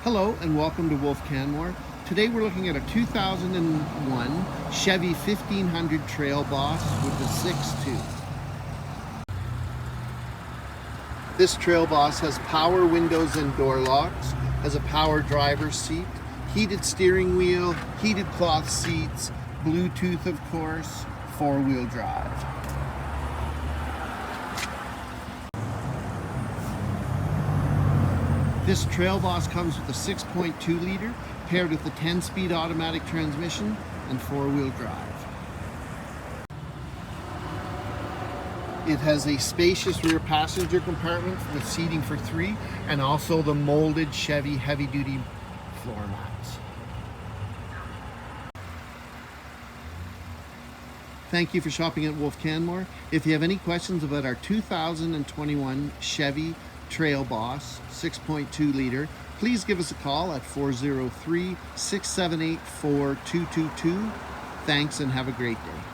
Hello and welcome to Wolfe Canmore. Today we're looking at a 2001 Chevy 1500 Trail Boss with the 6.2. This Trail Boss has power windows and door locks, has a power driver's seat, heated steering wheel, heated cloth seats, Bluetooth of course, four-wheel drive. This Trail Boss comes with a 6.2 liter paired with a 10-speed automatic transmission and four-wheel drive. It has a spacious rear passenger compartment with seating for three and also the molded Chevy heavy-duty floor mats. Thank you for shopping at Wolfe Canmore. If you have any questions about our 2021 Chevy Trail Boss 6.2 liter, please give us a call at 403-678-4222. Thanks and have a great day.